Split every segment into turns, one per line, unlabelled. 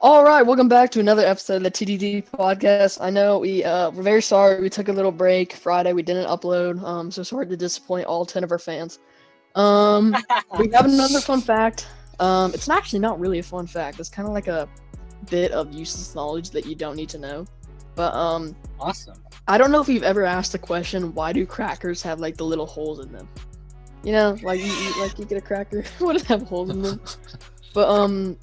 All right, welcome back to another episode of the TDD podcast. I know we're very sorry we took a little break. Friday we didn't upload. So sorry to disappoint all 10 of our fans. We have another fun fact. It's actually not really a fun fact. It's kind of like a bit of useless knowledge that you don't need to know. But
Awesome.
I don't know if you've ever asked the question, why do crackers have like the little holes in them? You know, like you get a cracker, what does it have holes in them? But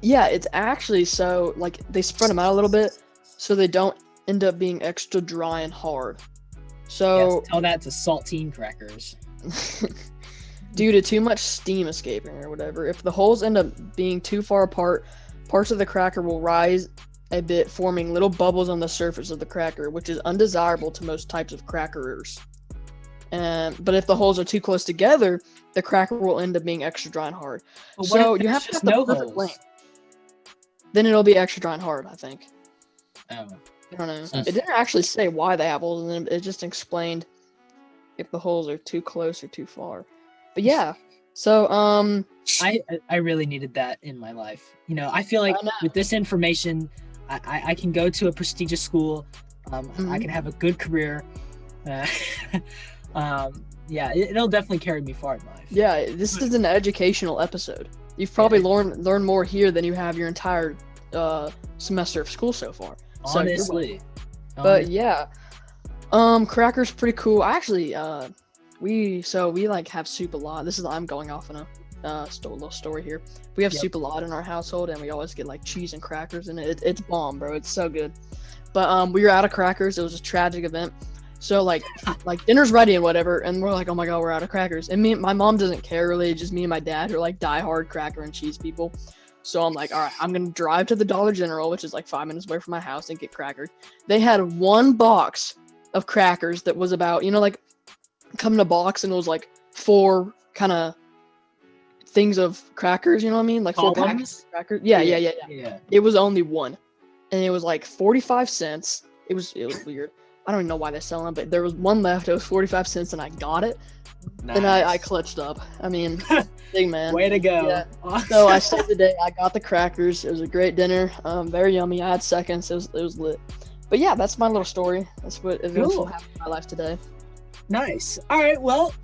yeah, it's actually so, like, they spread them out a little bit so they don't end up being extra dry and hard. So,
Yes, tell that to saltine crackers.
due to too much steam escaping or whatever, if the holes end up being too far apart, parts of the cracker will rise a bit, forming little bubbles on the surface of the cracker, which is undesirable to most types of crackerers. But if the holes are too close together, the cracker will end up being extra dry and hard.
But what
So
if
you
there's
have to
just
have the
no
perfect
holes?
length. Then it'll be extra dry and hard, I think.
Oh.
I don't know.
Hmm.
It didn't actually say why they have holes in them. It just explained if the holes are too close or too far. But yeah. So
I really needed that in my life. You know, I feel like
I know.
with this information, I can go to a prestigious school. I
Mhm.
can have a good career. Yeah, it'll definitely carry me far in life.
yeah, this is an educational episode. You've probably learned more here than you have your entire semester of school so far. So you're welcome.
Honestly.
But yeah, crackers pretty cool. Actually, we like have soup a lot. I'm going off on a little story here. We have
Yep.
soup a lot in our household, and we always get like cheese and crackers, and it's bomb, bro. It's so good. But we were out of crackers. It was a tragic event. So like dinner's ready and whatever, and we're like, oh my god, we're out of crackers. And my mom doesn't care really. It's just me and my dad who are like diehard cracker and cheese people. So I'm like, all right, I'm gonna drive to the Dollar General, which is like 5 minutes away from my house, and get crackers. They had one box of crackers that was about, like, come in a box, and it was like 4 kind of things of crackers. You know what I mean? Like 4
Columns?
packets of crackers. Yeah.
Yeah.
It was only one, and it was like 45 cents. It was weird. I don't even know why they sell them, but there was one left. It was 45 cents, and I got it. And I
Nice.
clutched up. I mean, big man.
Way to go.
Yeah. So I saved the day. I got the crackers. It was a great dinner. Very yummy. I had seconds. It was lit. But yeah, that's my little story. That's what eventful happened in my life today.
Nice. All right. Well,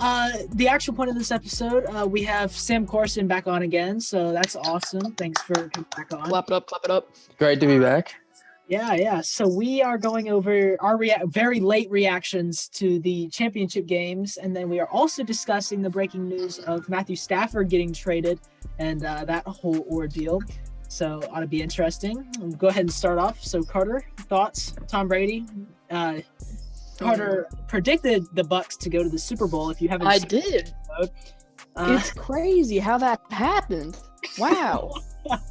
the actual point of this episode, we have Sam Corson back on again, so that's awesome. Thanks for coming back on.
Clap it up. Clap it up.
Great to be back.
Yeah. So we are going over our very late reactions to the championship games, and then we are also discussing the breaking news of Matthew Stafford getting traded and that whole ordeal. So ought to be interesting. We'll go ahead and start off. So Carter, thoughts? Tom Brady. Carter predicted the Bucks to go to the Super Bowl. If you haven't,
I
seen
did.
the episode.
It's crazy how that happened. Wow.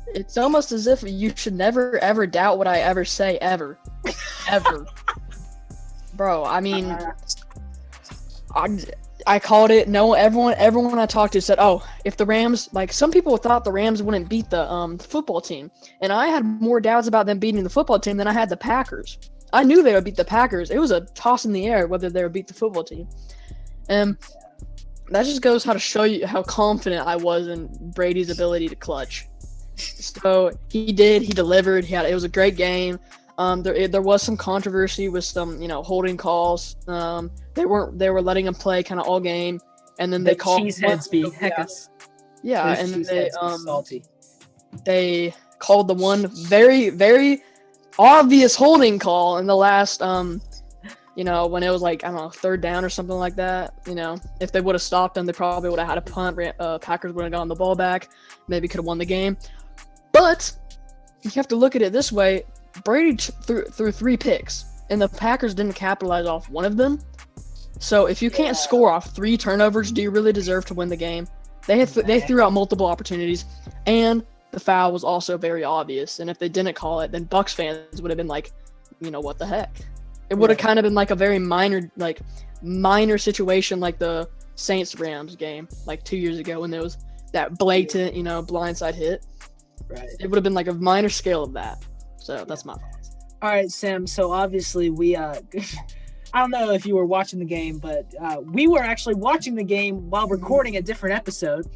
It's almost as if you should never ever doubt what I ever say ever. Bro, I mean, I called it. No, everyone I talked to said, oh, if the Rams, like, some people thought the Rams wouldn't beat the football team, and I had more doubts about them beating the football team than I had the Packers. I knew they would beat the Packers. It was a toss in the air whether they would beat the football team. And that just goes how to show you how confident I was in Brady's ability to clutch. So he delivered. It was a great game. There was some controversy with some, holding calls. They were letting him play kind of all game, and then they called
cheeseheads be heckus.
Yeah,
Those
and then
cheeseheads be salty.
they called the one very, very obvious holding call in the last when it was like, I don't know, 3rd down or something like that. If they would have stopped them, they probably would have had a punt. Packers would have gotten the ball back, maybe could have won the game. But you have to look at it this way: Brady threw 3 picks, and the Packers didn't capitalize off one of them. So if you can't score off 3 turnovers, do you really deserve to win the game? They threw out multiple opportunities, and the foul was also very obvious. And if they didn't call it, then Bucks fans would have been like, what the heck? It would have kind of been like a very minor situation, like the Saints-Rams game, like 2 years ago when there was that blatant, blindside hit.
Right.
It would have been like a minor scale of that. So that's my thoughts.
All right, Sam. So obviously we I don't know if you were watching the game, but we were actually watching the game while recording a different episode.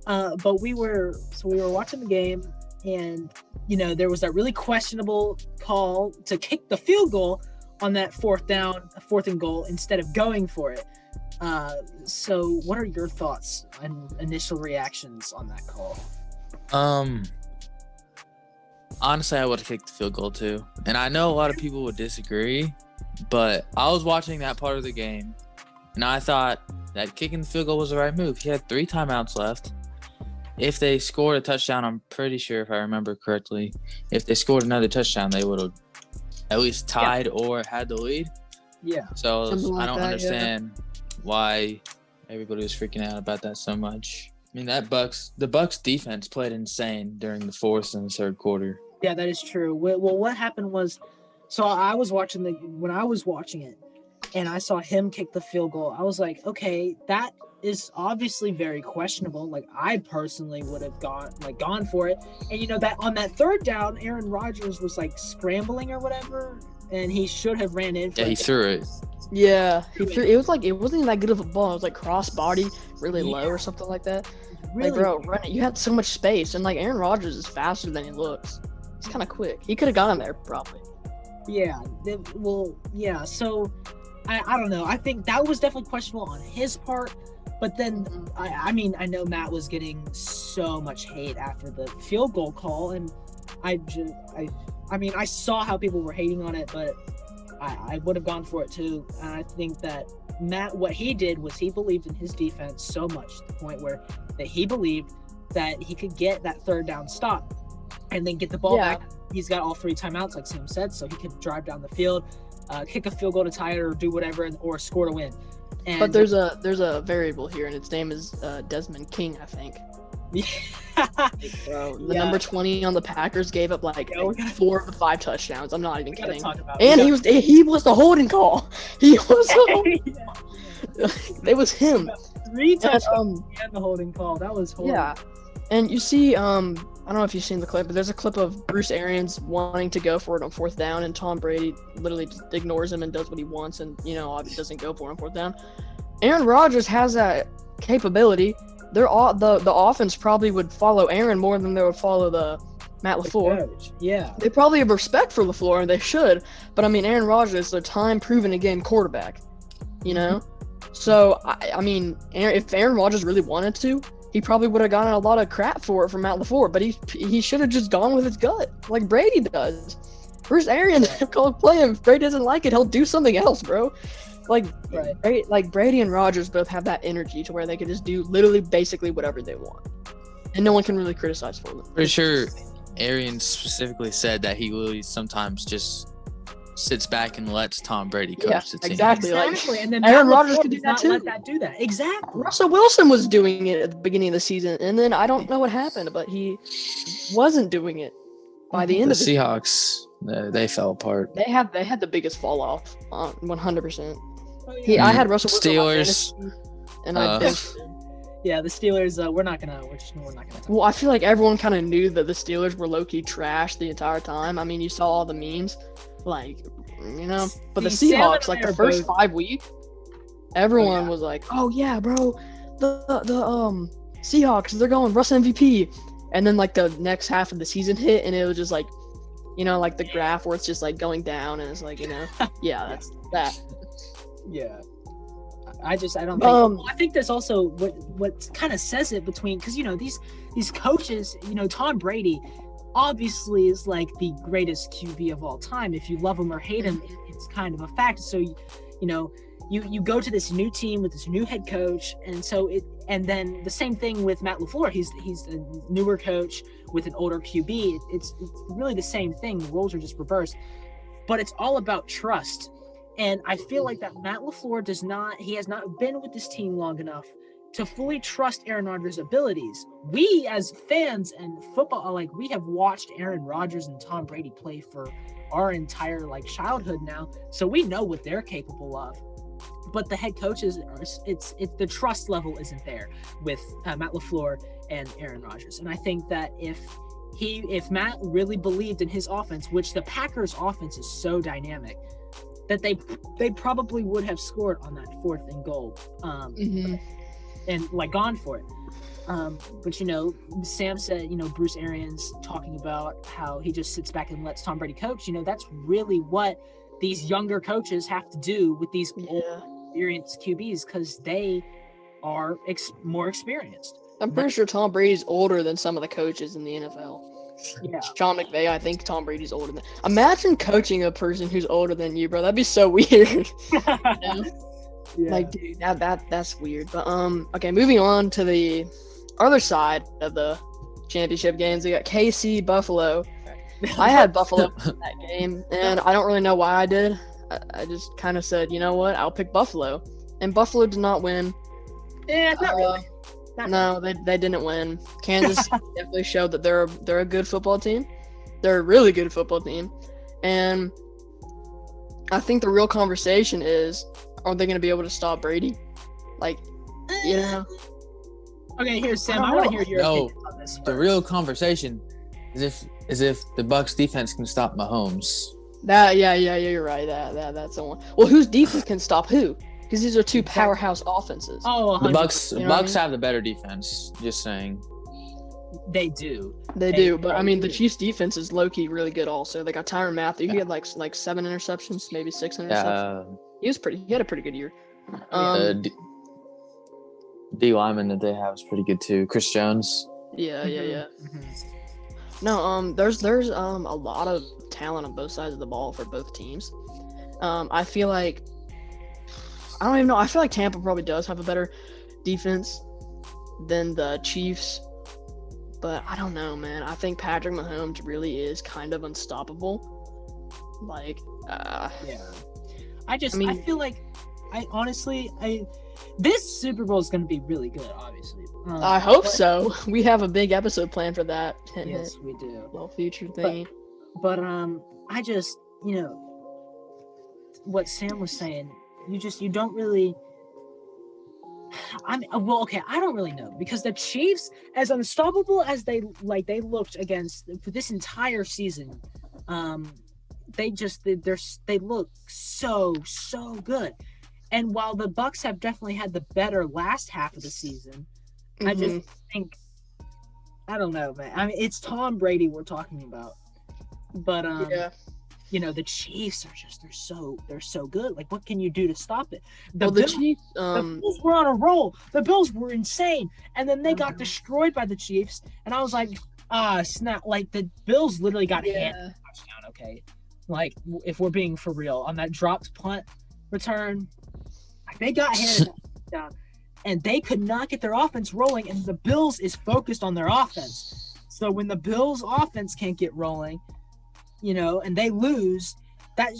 But we were watching the game, and there was that really questionable call to kick the field goal on that fourth and goal instead of going for it. So what are your thoughts and initial reactions on that call?
Honestly, I would have kicked the field goal too. And I know a lot of people would disagree, but I was watching that part of the game, and I thought that kicking the field goal was the right move. He had 3 timeouts left. If they scored a touchdown, I'm pretty sure, if I remember correctly, if they scored another touchdown, they would have at least tied or had the lead.
Yeah.
So I don't understand why everybody was freaking out about that so much. I mean, the Bucs defense played insane during the fourth and the third quarter.
Yeah, that is true. Well, what happened was, so when I was watching it, and I saw him kick the field goal, I was like, okay, that is obviously very questionable. Like, I personally would have gone for it. And that on that third down, Aaron Rodgers was like scrambling or whatever, and he should have ran in for
he threw it.
Yeah, he threw it. Was like, it wasn't even that good of a ball. It was like cross body, really low or something like that.
Really?
Like, bro, run it. You had so much space, and like Aaron Rodgers is faster than he looks. He's kind of quick. He could have gotten there probably.
Yeah. Yeah. So I don't know. I think that was definitely questionable on his part. But then, I mean, I know Matt was getting so much hate after the field goal call, and I mean, I saw how people were hating on it, but I would have gone for it too. And I think that Matt, what he did was he believed in his defense so much to the point where that he believed that he could get that third down stop and then get the ball back. He's got all 3 timeouts, like Sam said, so he could drive down the field, kick a field goal to tie it or do whatever, or score to win. And
but there's a variable here, and its name is Desmond King, I think. Bro, the number 20 on the Packers gave up like 4 of the 5 touchdowns. I'm not even kidding. And he was the holding call. He was it was him.
3 touchdowns and the holding call. That was horrible. Yeah.
And you see, I don't know if you've seen the clip, but there's a clip of Bruce Arians wanting to go for it on 4th down, and Tom Brady literally just ignores him and does what he wants, and doesn't go for it on 4th down. Aaron Rodgers has that capability. The offense probably would follow Aaron more than they would follow the Matt LaFleur.
Yeah.
They probably have respect for LaFleur, and they should. But I mean, Aaron Rodgers is a time-proven again quarterback. So I mean, if Aaron Rodgers really wanted to, he probably would have gotten a lot of crap for it from Matt LaFleur. But he should have just gone with his gut, like Brady does. Bruce Arians called play him. If Brady doesn't like it, he'll do something else, bro. Like Brady and Rodgers both have that energy to where they can just do literally basically whatever they want, and no one can really criticize for them.
Pretty sure Arians specifically said that he really sometimes just sits back and lets Tom Brady coach the team.
Exactly.
And then
Aaron Rodgers could do that too.
Let that do that. Exactly.
Russell Wilson was doing it at the beginning of the season, and then I don't know what happened, but he wasn't doing it by the end of the
Seahawks. They fell apart.
They had the biggest fall off, 100%. I had Russell Wilson
Steelers,
and I did.
Yeah, the Steelers. We're not gonna talk.
Well, I feel like everyone kind of knew that the Steelers were low-key trash the entire time. I mean, you saw all the memes, but the Seahawks, like the first 5 weeks, everyone was like, "Oh yeah, bro, the Seahawks, they're going Russ MVP," and then like the next half of the season hit, and it was just like, like the graph where it's just like going down, and it's like, yeah, that's that.
Yeah, I don't think. I think there's also what kind of says it between, because these coaches, Tom Brady, obviously is like the greatest QB of all time. If you love him or hate him, it's kind of a fact. So you go to this new team with this new head coach, and then the same thing with Matt LaFleur. He's a newer coach with an older QB. It's really the same thing. The roles are just reversed, but it's all about trust. And I feel like that Matt LaFleur has not been with this team long enough to fully trust Aaron Rodgers' abilities. We as fans and football, we have watched Aaron Rodgers and Tom Brady play for our entire childhood now, so we know what they're capable of. But the head coaches, it's the trust level isn't there with Matt LaFleur and Aaron Rodgers. And I think that if Matt really believed in his offense, which the Packers' offense is so dynamic, that they probably would have scored on that 4th and goal. and like gone for it. But you know, Sam said, you know, Bruce Arians talking about how he just sits back and lets Tom Brady coach. You know, that's really what these younger coaches have to do with these old experienced QBs because they are more experienced.
I'm pretty sure Tom Brady's older than some of the coaches in the NFL.
Yeah.
Sean McVay, I think Tom Brady's older than. Imagine coaching a person who's older than you, bro. That'd be so weird. You know?
Yeah.
Like, dude, that's weird. But okay, moving on to the other side of the championship games, we got KC Buffalo. I had Buffalo in that game, and I don't really know why I did. I just kind of said, you know what, I'll pick Buffalo, and Buffalo did not win.
Yeah, not really.
No, they didn't win. Kansas definitely showed that they're a good football team. They're a really good football team, and I think the real conversation is, are they going to be able to stop Brady? Like, you know.
Okay, here's Sam. I want to hear your opinion on this.
The real conversation is if the Bucs defense can stop Mahomes.
Yeah, you're right. That's the one. Well, whose defense can stop who? Because these are two powerhouse offenses.
Oh,
the Bucs
you know
Bucs have the better defense. Just saying.
They do.
They do, but I mean, the Chiefs' defense is low-key really good. Also, they got Tyrann Mathieu. He had like 7 interceptions, maybe 6 interceptions. He had a pretty good year.
D lineman that they have is pretty good too. Chris Jones.
Yeah.
Mm-hmm.
No, there's a lot of talent on both sides of the ball for both teams. I feel like I don't even know. I feel like Tampa probably does have a better defense than the Chiefs, but I don't know, man. I think Patrick Mahomes really is kind of unstoppable. Like,
yeah. I feel like this Super Bowl is going to be really good, obviously.
I hope so. We have a big episode planned for that.
Yes, we do.
Little future thing.
But I just, you know, what Sam was saying, you don't really. I don't really know because the Chiefs, as unstoppable as they looked against for this entire season, they look so good. And while the Bucs have definitely had the better last half of the season, I just think, I don't know, man. I mean, it's Tom Brady we're talking about, but you know, the Chiefs are just they're so good. Like, what can you do to stop it? The Chiefs, the Bills were on a roll. The Bills were insane, and then they got destroyed by the Chiefs. And I was like, snap! Like the Bills literally got handed a touchdown. Okay, like if we're being for real, on that dropped punt return. They got handed down, and they could not get their offense rolling. And the Bills is focused on their offense. So when the Bills' offense can't get rolling, you know, and they lose, that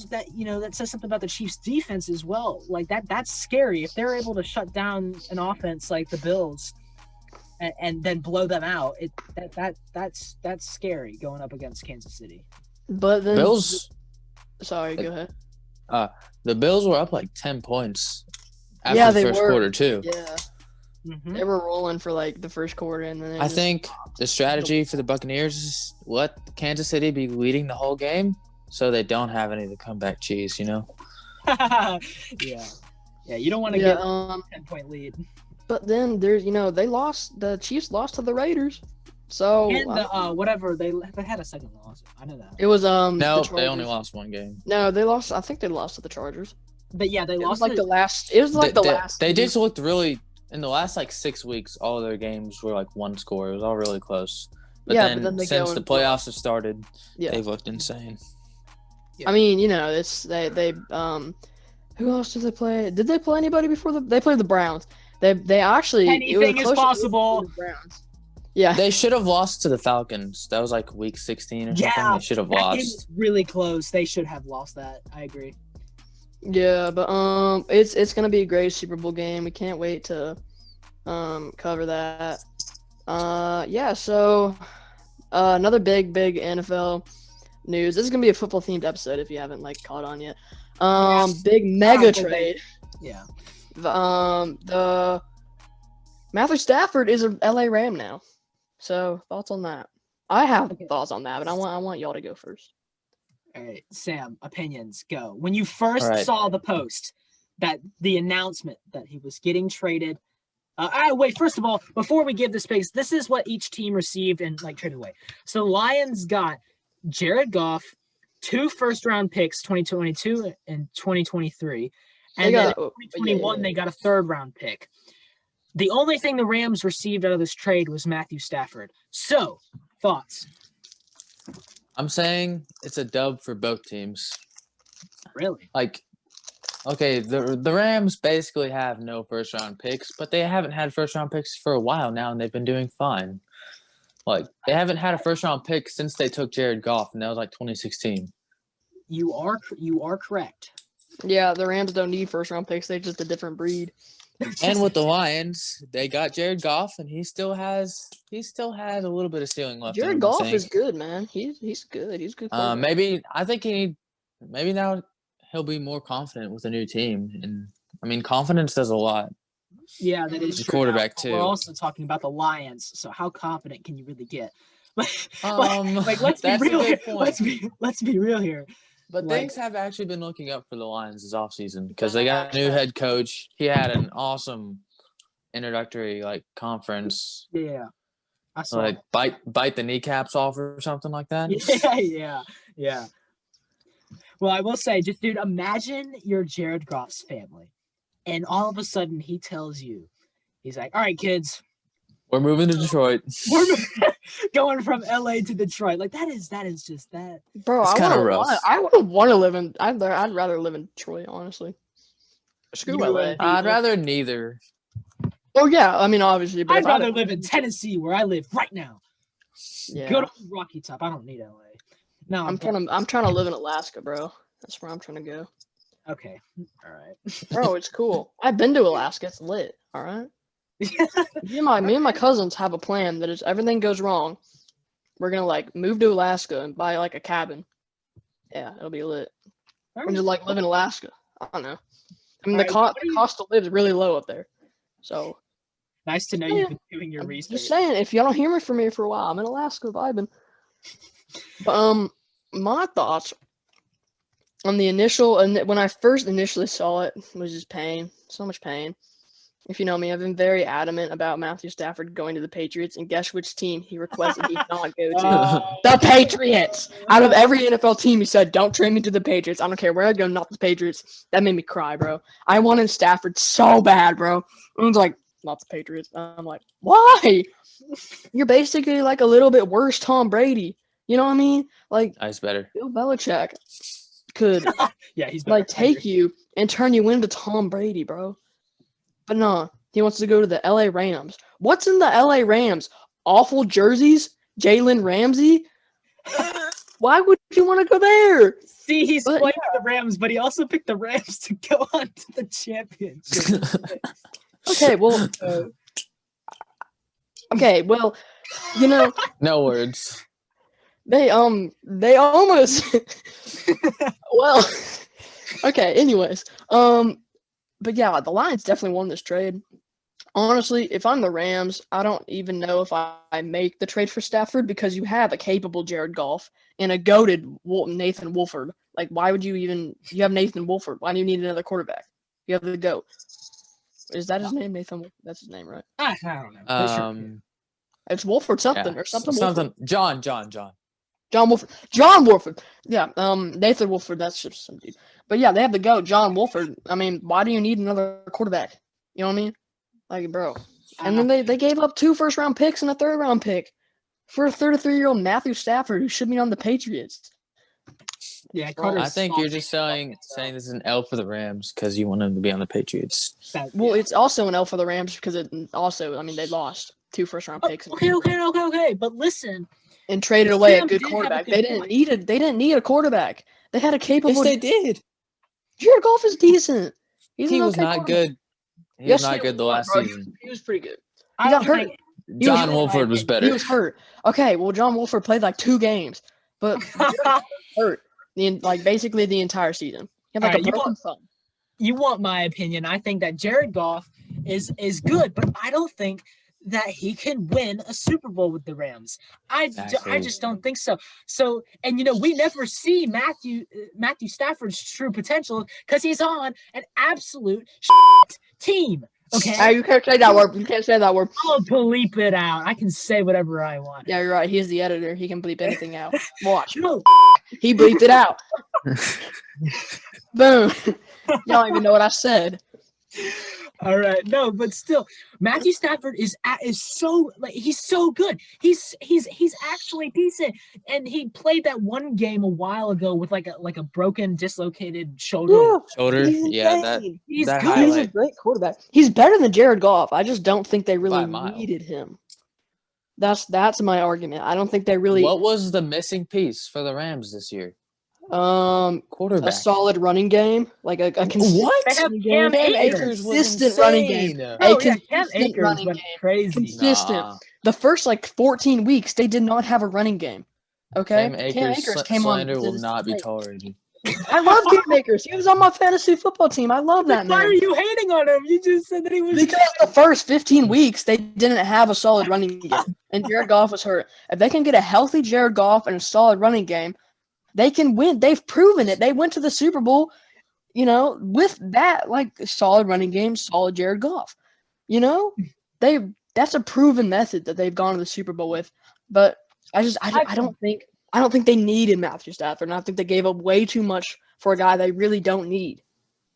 says something about the Chiefs' defense as well. Like that's scary if they're able to shut down an offense like the Bills, and then blow them out. That's scary going up against Kansas City.
But then
Bills.
Sorry, go ahead.
The Bills were up like 10 points after the first quarter too.
Yeah. They were rolling for like the first quarter, and then
I think the strategy for the Buccaneers is let Kansas City be leading the whole game, so they don't have any of the comeback cheese. You know.
Yeah. You don't want to get a 10-point lead.
But
then there's the Chiefs lost to the Raiders, so
and whatever they had a second loss. I know that.
It was
no, they only lost one game.
No, they lost. I think they lost to the Chargers.
But yeah, they lost.
It was like the last.
They just looked really. In the last 6 weeks, all of their games were like one score. It was all really close. But then since the playoffs have started, they've looked insane.
Yeah. I mean, they who else did they play? Did they play anybody before they played the Browns? They actually
anything is possible.
The Browns. Yeah.
They should have lost to the Falcons. That was like week 16 or something. They should have lost.
Game was really close. They should have lost that. I agree.
Yeah, but it's gonna be a great Super Bowl game. We can't wait to cover that. So another big NFL news. This is gonna be a football themed episode if you haven't caught on yet. Big mega trade.
Yeah.
The Matthew Stafford is a LA Ram now. So thoughts on that? I have thoughts on that, but I want y'all to go first.
All right, Sam, opinions, go. When you first saw the post, that the announcement that he was getting traded, Wait, first of all, before we give the space, this is what each team received and traded away. So the Lions got Jared Goff, 2 first-round picks, 2022 and 2023. And then in 2021, they got a 3rd-round pick. The only thing the Rams received out of this trade was Matthew Stafford. So, thoughts?
I'm saying it's a dub for both teams.
Really?
Okay, the Rams basically have no first-round picks, but they haven't had first-round picks for a while now, and they've been doing fine. They haven't had a first-round pick since they took Jared Goff, and that was 2016.
You are correct.
Yeah, the Rams don't need first-round picks. They're just a different breed.
And with the Lions, they got Jared Goff, and he still has a little bit of ceiling left.
Jared Goff is good, man. He's good. He's good.
Maybe now he'll be more confident with a new team, and confidence does a lot.
Yeah, that is true.
Quarterback too.
We're also talking about the Lions, so how confident can you really get? Let's
that's
be real
a
here.
good point.
Let's be real here.
But things have actually been looking up for the Lions this offseason because they got a new head coach. He had an awesome introductory conference.
Yeah, I saw
bite the kneecaps off or something like that.
Yeah. Well, I will say, just dude, imagine you're Jared Goff's family, and all of a sudden he tells you, he's like, "All right, kids,
we're moving to Detroit.
We're going from LA to Detroit." That is just that.
Bro, I would want to live in. I'd rather live in Detroit, honestly. Screw LA.
I'd rather neither.
Oh yeah, obviously, but
I'd rather live in Tennessee, where I live right now.
Yeah.
Good old Rocky Top. I don't need LA. No,
I'm trying to live in Alaska, bro. That's where I'm trying to go.
Okay, all right.
Bro, it's cool. I've been to Alaska. It's lit. All right. Me and my cousins have a plan that if everything goes wrong, we're gonna move to Alaska and buy a cabin. Yeah, it'll be lit. And just live in Alaska. I don't know. The cost to live is really low up there. So
nice to know you've been doing your research.
Just saying, if y'all don't hear me from me for a while, I'm in Alaska vibing. But my thoughts on the initial, and when I first initially saw it, was just pain. So much pain. If you know me, I've been very adamant about Matthew Stafford going to the Patriots, and guess which team he requested he not go to? The Patriots! Out of every NFL team, he said, "Don't trade me to the Patriots. I don't care where I go, not the Patriots." That made me cry, bro. I wanted Stafford so bad, bro. I was like, not the Patriots. I'm like, why? You're basically a little bit worse Tom Brady. You know what I mean?
That's better.
Bill Belichick could
yeah, he's better.
take you and turn you into Tom Brady, bro. But no, he wants to go to the LA Rams. What's in the LA Rams? Awful jerseys? Jalen Ramsey? Why would you want to go there?
See, he's playing for the Rams, but he also picked the Rams to go on to the championship.
Okay, well,
no words.
They almost well, okay, anyways, but yeah, the Lions definitely won this trade. Honestly, if I'm the Rams, I don't even know if I make the trade for Stafford because you have a capable Jared Goff and a goated Nathan Wolford. Why would you have Nathan Wolford? Why do you need another quarterback? You have the GOAT. Is that his name, Nathan Wolford? That's his name, right?
I don't know.
It's Wolford something or something.
Something. John.
John Wolford. John Wolford. Yeah. Nathan Wolford. That's just some dude. But yeah, they have the GOAT, John Wolford. Why do you need another quarterback? You know what I mean? Bro. And then they gave up 2 first-round picks and a 3rd-round pick for a 33-year-old Matthew Stafford who should be on the Patriots.
Yeah,
I think you're just saying this is an L for the Rams because you want them to be on the Patriots.
Well, it's also an L for the Rams because they lost 2 first-round picks.
Okay. But listen.
And traded away a good quarterback. They didn't need a quarterback. They had a capable.
Yes, they did.
Jared Goff is decent.
He was not good. He was not good the last season.
He was pretty good.
He got hurt.
John Wolford was better.
He was hurt. Okay, well, John Wolford played 2 games, but hurt basically the entire season. He had a broken thumb.
You want my opinion? I think that Jared Goff is good, but I don't think that he can win a Super Bowl with the Rams. I just don't think so. So, and we never see Matthew Stafford's true potential because he's on an absolute team. Okay.
You can't say that word. You can't say that word.
I'll bleep it out. I can say whatever I want.
Yeah, you're right. He's the editor. He can bleep anything out. Watch.
No.
He bleeped it out. Boom. You don't even know what I said.
All right, no, but still, Matthew Stafford is so like he's so good. He's actually decent, and he played that one game a while ago with like a broken, dislocated shoulder.
Shoulder.
He's
Yeah, that
insane.
He's
that
good.
He's a
highlight.
great quarterback. He's better than Jared Goff. I just don't think they really
By a mile.
needed him. That's my argument. I don't think they really
What was the missing piece for the Rams this year?
a
Quarterback.
solid running game, like a consistent
What?
They have
game.
Cam Akers.
was
Consistent running game.
insane.
Oh
A
yeah, Cam
consistent
Akers
running
went
game.
crazy.
Consistent.
Nah.
The first 14 weeks, they did not have a running game. Okay,
Cam Akers
came on.
slander will not be tolerated.
I love Cam Akers. He was on my fantasy football team. I love that
Why
man.
are you hating on him? You just said that he was
Because the first 15 weeks, they didn't have a solid running game, and Jared Goff was hurt. If they can get a healthy Jared Goff and a solid running game, they can win. They've proven it. They went to the Super Bowl, with that solid running game, solid Jared Goff. That's a proven method that they've gone to the Super Bowl with. But I don't think they needed Matthew Stafford, and I think they gave up way too much for a guy they really don't need.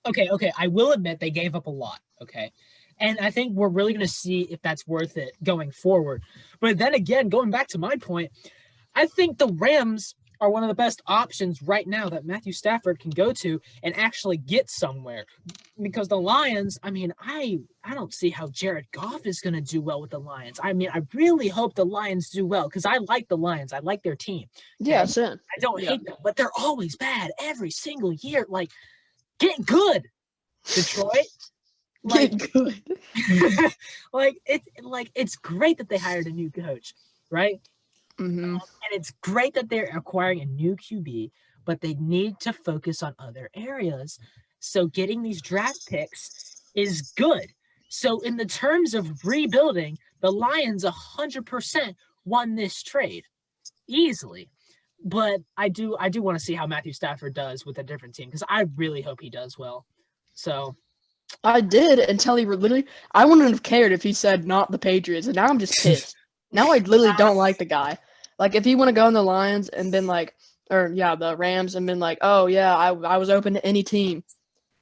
Okay. I will admit they gave up a lot. Okay. And I think we're really going to see if that's worth it going forward. But then again, going back to my point, I think the Rams are one of the best options right now that Matthew Stafford can go to and actually get somewhere. Because the Lions, I don't see how Jared Goff is going to do well with the Lions. I really hope the Lions do well because I like the Lions. I like their team. Okay?
Yeah, same.
I don't hate them, but they're always bad every single year. Get good, Detroit.
Get good.
It's great that they hired a new coach, right?
Mm-hmm.
And it's great that they're acquiring a new QB, but they need to focus on other areas. So getting these draft picks is good. So in the terms of rebuilding, the Lions 100% won this trade easily. But I do want to see how Matthew Stafford does with a different team because I really hope he does well. So
I did until I wouldn't have cared if he said not the Patriots, and now I'm just pissed. Now I literally don't like the guy. If he want to go in the Lions and been the Rams and been oh yeah, I was open to any team.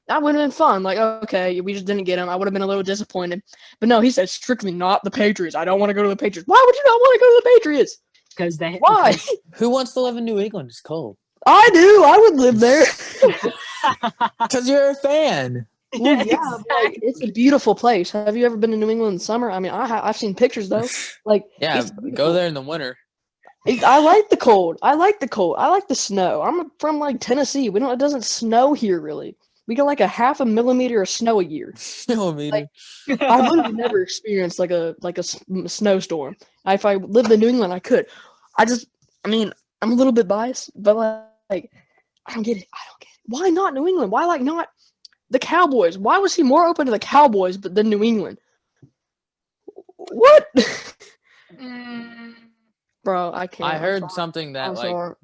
That would have been fun. Okay, we just didn't get him. I would have been a little disappointed. But no, he said strictly not the Patriots. I don't want to go to the Patriots. Why would you not want to go to the Patriots? Why?
Who wants to live in New England? It's cold.
I do. I would live there.
Because you're a fan.
Well, yeah,
exactly.
it's a beautiful place. Have you ever been to New England in the summer? I've seen pictures though.
Yeah, go there in the winter.
I like the cold. I like the snow. I'm from Tennessee. It doesn't snow here really. We get a half a millimeter of snow a year.
Millimeter.
I literally never experienced a snowstorm. If I lived in New England, I could. I'm a little bit biased, but I don't get it. Why not New England? Why not the Cowboys? Why was he more open to the Cowboys than New England? What? Bro, I can't.
I heard something that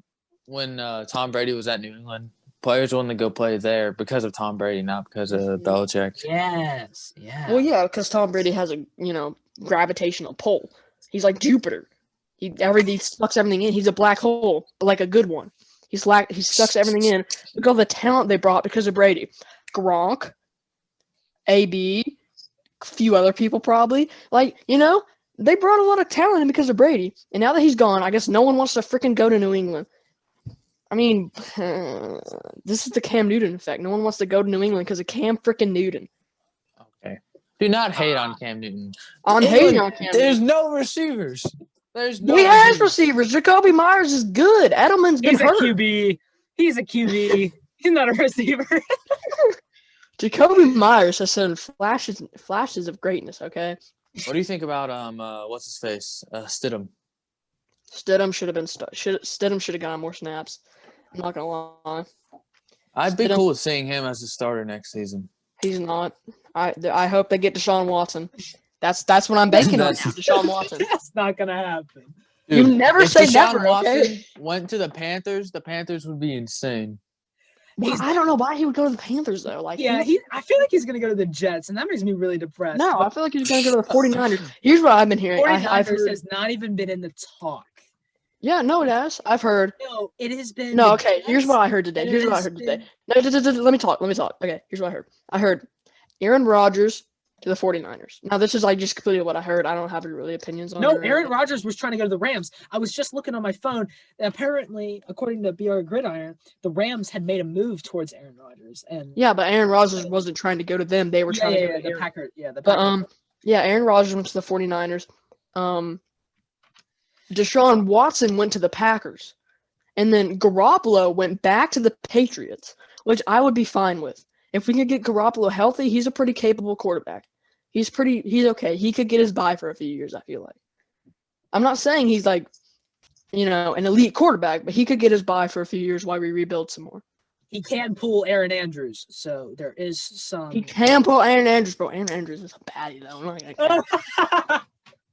when Tom Brady was at New England, players wanted to go play there because of Tom Brady, not because of Belichick.
Yes. Yeah.
Well, yeah, because Tom Brady has a gravitational pull. He's like Jupiter. He sucks everything in. Fe's a black hole, but a good one. He sucks everything in. Look at all the talent they brought because of Brady. Gronk, AB, a few other people probably. They brought a lot of talent in because of Brady. And now that he's gone, I guess no one wants to freaking go to New England. This is the Cam Newton effect. No one wants to go to New England because of Cam freaking Newton.
Okay. Do not hate on Cam Newton.
I'm hating on Cam
There's
Newton.
no receivers.
He has receivers. Jacoby Myers is good. Edelman's been hurt.
He's a QB. He's not a receiver.
Jacoby Myers has shown flashes of greatness, okay?
What do you think about what's his face? Stidham.
Stidham should have gotten more snaps. I'm not gonna lie.
I'd be cool with seeing him as a starter next season.
He's not. I hope they get Deshaun Watson. That's what I'm banking on. Deshaun Watson.
That's not gonna happen.
Dude,
you never
if
say
Deshaun
never.
Watson
Okay.
went to the Panthers would be insane.
He's
I don't know why he would go to the Panthers though. Like,
yeah, I feel like he's gonna go to the Jets, and that makes me really depressed.
no, I
But
feel like he's gonna go to the 49ers. Here's what I've been hearing.
49ers
I've heard.
has not even been in the talk.
Yeah, no, it has. I've heard.
No, it has been.
No,
the
okay. Here's
Jets,
what I heard today.
and
Here's
it
what I
has
heard today.
been-
No, let me talk. Let me talk. Okay, here's what I heard. I heard Aaron Rodgers to the 49ers. Now, this is like just completely what I heard. I don't have really opinions on it.
No,
or
Aaron
anything.
Rodgers was trying to go to the Rams. I was just looking on my phone. Apparently, according to BR Gridiron, the Rams had made a move towards Aaron Rodgers, and
Yeah, but Aaron Rodgers wasn't trying to go to them. They were trying to go to
the
Aaron.
Packers. Yeah, the
But
Packers.
yeah, Aaron Rodgers went to the 49ers. Deshaun Watson went to the Packers. And then Garoppolo went back to the Patriots, which I would be fine with. If we could get Garoppolo healthy, he's a pretty capable quarterback. He's okay. He could get his bye for a few years, I feel like. I'm not saying he's like, an elite quarterback, but he could get his bye for a few years while we rebuild some more.
He can pull Aaron Andrews, so there is some.
He can pull Aaron Andrews, bro. Aaron Andrews is a baddie, though. I'm not gonna count.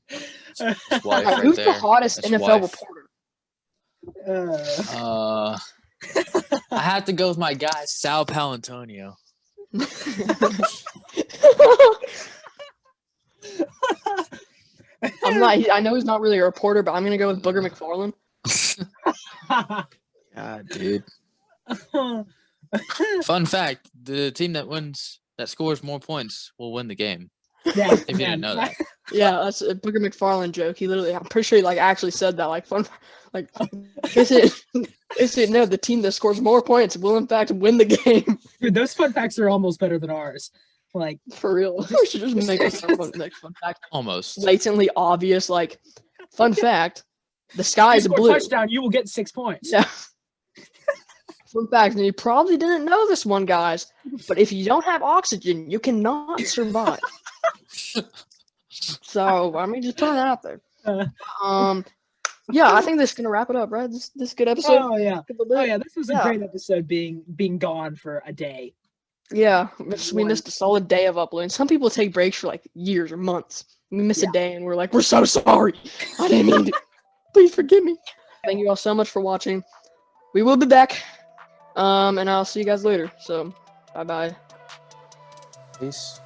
His wife
Alright,
right
who's the
there.
hottest
That's
NFL
wife.
reporter?
I have to go with my guy Sal Palantonio.
I know he's not really a reporter, but I'm gonna go with Booger McFarland.
God, dude. Fun fact: the team that scores more points will win the game.
Yeah,
If you didn't know that.
Yeah, that's a Booger McFarland joke. I'm pretty sure he actually said that. The team that scores more points will in fact win the game.
Dude, those fun facts are almost better than ours. Like,
For real. We should just make a next fun fact.
Almost.
Blatantly obvious, fun fact, the sky
you
is
score a
blue.
touchdown, you will get 6 points.
Yeah. Fun fact, and you probably didn't know this one, guys, but if you don't have oxygen, you cannot survive. So, just throwing that out there. Yeah, I think this is gonna wrap it up, right? This is a good episode.
Oh yeah. This was a great episode being gone for a day.
Yeah, we missed a solid day of uploading. Some people take breaks for years or months. We miss a day and we're like, we're so sorry. I didn't mean to. Please forgive me. Thank you all so much for watching. We will be back. And I'll see you guys later. So, bye-bye.
Peace.